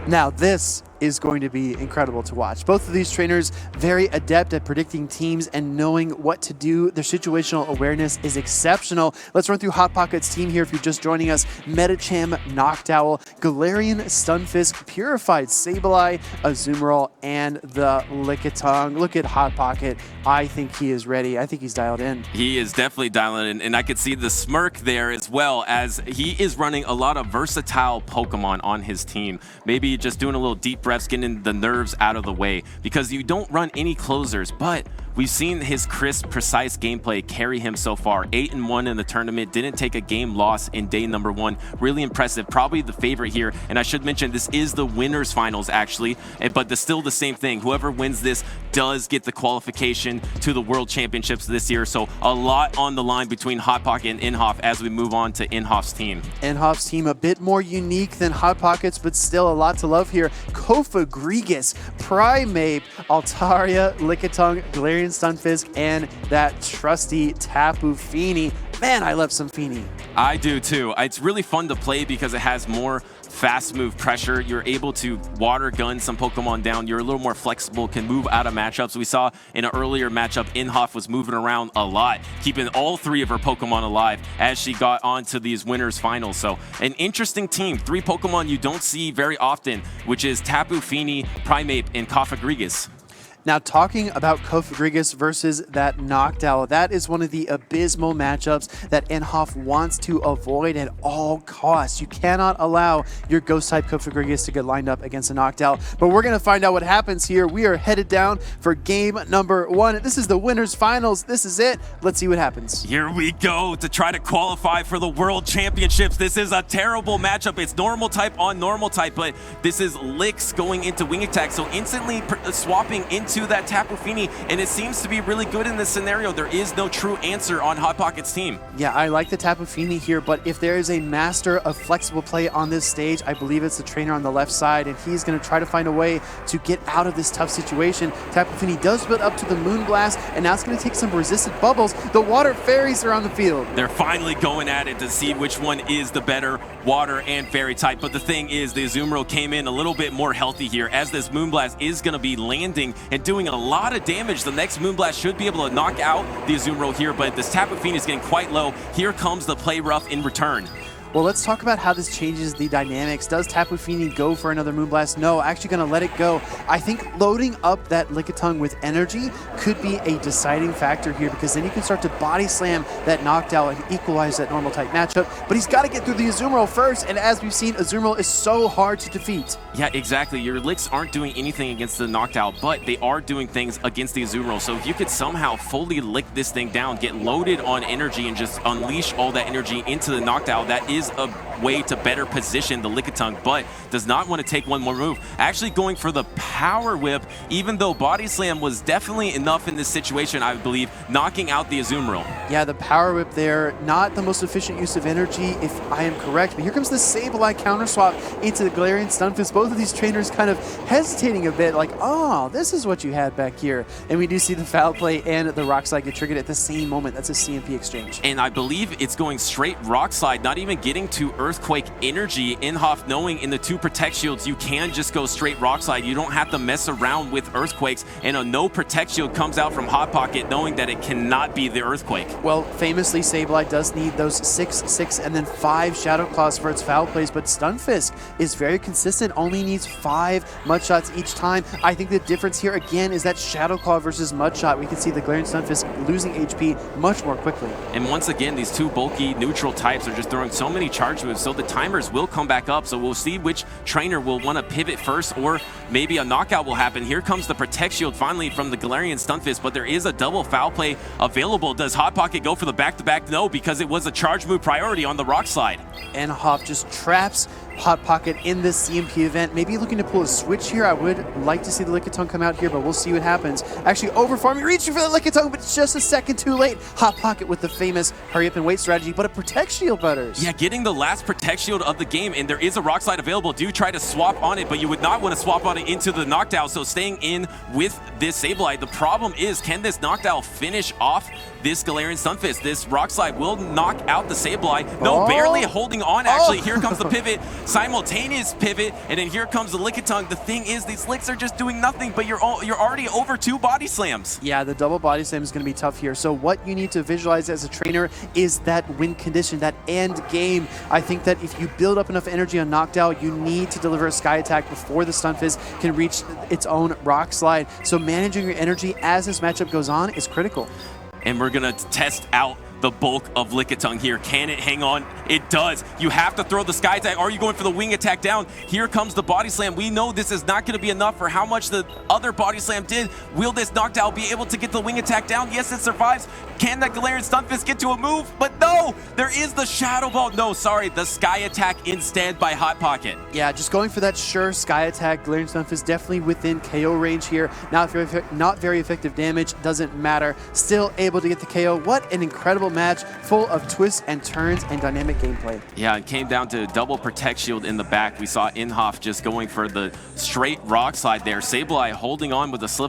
Now this is going to be incredible to watch. Both of these trainers very adept at predicting teams and knowing what to do. Their situational awareness is exceptional. Let's run through Hot Pocket's team here if you're just joining us. Metacham, Noctowl, Galarian, Stunfisk, Purified Sableye, Azumarill, and the Lickitung. Look at Hot Pocket. I think he is ready. I think he's dialed in. He is definitely dialing in, and I could see the smirk there as well, as he is running a lot of versatile Pokemon on his team. Maybe just doing a little deep breaths, getting the nerves out of the way, because you don't run any closers, but we've seen his crisp, precise gameplay carry him so far. 8-1 in the tournament, didn't take a game loss in day number 1. Really impressive, probably the favorite here. And I should mention, this is the winners finals actually, but still the same thing. Whoever wins this does get the qualification to the World Championships this year. So a lot on the line between Hot Pocket and Inhofe as we move on to Inhofe's team. Inhofe's team a bit more unique than Hot Pocket's, but still a lot to love here. Kofagrigus, Primeape, Altaria, Lickitung, Galarian Stunfisk, and that trusty Tapu Fini. Man, I love some Fini. I do too. It's really fun to play because it has more fast move pressure. You're able to water gun some Pokemon down. You're a little more flexible, can move out of matchups. We saw in an earlier matchup, Inhofe was moving around a lot, keeping all 3 of her Pokemon alive as she got onto these winners finals. So an interesting team. 3 Pokemon you don't see very often, which is Tapu Fini, Primeape, and Kofagrigus. Now, talking about Kofagrigus versus that Noctowl, that is one of the abysmal matchups that Inhofe wants to avoid at all costs. You cannot allow your Ghost-type Kofagrigus to get lined up against a Noctowl, but we're going to find out what happens here. We are headed down for game number 1. This is the winners finals. This is it. Let's see what happens. Here we go to try to qualify for the World Championships. This is a terrible matchup. It's normal type on normal type, but this is Licks going into Wing Attack, so instantly swapping into that Tapu Fini, and it seems to be really good in this scenario. There is no true answer on Hot Pocket's team. Yeah, I like the Tapu Fini here, but if there is a master of flexible play on this stage, I believe it's the trainer on the left side, and he's going to try to find a way to get out of this tough situation. Tapu Fini does build up to the Moonblast, and now it's going to take some resistant bubbles. The Water Fairies are on the field. They're finally going at it to see which one is the better water and fairy type, but the thing is, the Azumarill came in a little bit more healthy here, as this Moonblast is going to be landing and doing a lot of damage. The next Moonblast should be able to knock out the Azumarill here, but this Tapu Fini is getting quite low. Here comes the Play Rough in return. Well, let's talk about how this changes the dynamics. Does Tapu Fini go for another Moonblast? No, actually going to let it go. I think loading up that Lickitung with energy could be a deciding factor here, because then you can start to body slam that Noctowl and equalize that normal type matchup. But he's got to get through the Azumarill first, and as we've seen, Azumarill is so hard to defeat. Yeah, exactly. Your Licks aren't doing anything against the Noctowl, but they are doing things against the Azumarill. So if you could somehow fully lick this thing down, get loaded on energy, and just unleash all that energy into the Noctowl, that is a way to better position the Lickitung, but does not want to take one more move. Actually going for the Power Whip, even though Body Slam was definitely enough in this situation, I believe, knocking out the Azumarill. Yeah, the Power Whip there, not the most efficient use of energy, if I am correct, but here comes the Sableye counter swap into the Galarian Stunfisk. Both of these trainers kind of hesitating a bit, like, oh, this is what you had back here. And we do see the Foul Play and the Rock Slide get triggered at the same moment. That's a CMP exchange. And I believe it's going straight Rock Slide, not even getting to Earthquake energy. Inhofe knowing in the 2 Protect Shields, you can just go straight Rock Slide. You don't have to mess around with Earthquakes, and a no Protect Shield comes out from Hot Pocket knowing that it cannot be the Earthquake. Well, famously, Sableye does need those 6, 6, and then 5 Shadow Claws for its foul plays, but Stunfisk is very consistent, only needs 5 Mud Shots each time. I think the difference here, again, is that Shadow Claw versus Mud Shot. We can see the Galarian Stunfisk losing HP much more quickly. And once again, these 2 bulky neutral types are just throwing so many charge moves, so the timers will come back up. So we'll see which trainer will want to pivot first, or maybe a knockout will happen. Here comes the Protect Shield finally from the Galarian Stunfisk, but there is a double foul play available. Does Hot Pocket go for the back-to-back? No, because it was a charge move priority on the Rock Slide. And Inhofe just traps Hot Pocket in this CMP event. Maybe looking to pull a switch here. I would like to see the Lickitung come out here, but we'll see what happens. Actually, overfarming, reaching for the Lickitung, but just a second too late. Hot Pocket with the famous hurry up and wait strategy, but a Protect Shield, Butters. Yeah, getting the last Protect Shield of the game, and there is a Rock Slide available. Do try to swap on it, but you would not want to swap on it into the Noctowl, so staying in with this Sableye. The problem is, can this Noctowl finish off this Galarian Stunfisk? This Rock Slide will knock out the Sableye. No, barely holding on, actually. Here comes the pivot. simultaneous pivot, and then here comes the Lickitung. The thing is, these licks are just doing nothing, but you're already over 2 body slams. Yeah, the double body slam is going to be tough here. So what you need to visualize as a trainer is that win condition, that end game. I think that if you build up enough energy on Knockdown, you need to deliver a Sky Attack before the Stunfisk can reach its own Rock Slide. So managing your energy as this matchup goes on is critical. And we're going to test out the bulk of Lickitung here. Can it hang on? It does. You have to throw the Sky Attack. Are you going for the Wing Attack down? Here comes the Body Slam. We know this is not going to be enough for how much the other Body Slam did. Will this Knockdown be able to get the Wing Attack down? Yes, it survives. Can that Galarian Stunfisk get to a move? But no! There is the Shadow Ball. No, sorry. The Sky Attack instead by Hot Pocket. Yeah, just going for that sure Sky Attack. Galarian Stunfisk definitely within KO range here. Not very effective damage. Doesn't matter. Still able to get the KO. What an incredible match. Full of twists and turns and dynamic gameplay. Yeah, it came down to double Protect Shield in the back. We saw Inhofe just going for the straight Rock Slide there. Sableye holding on with a slip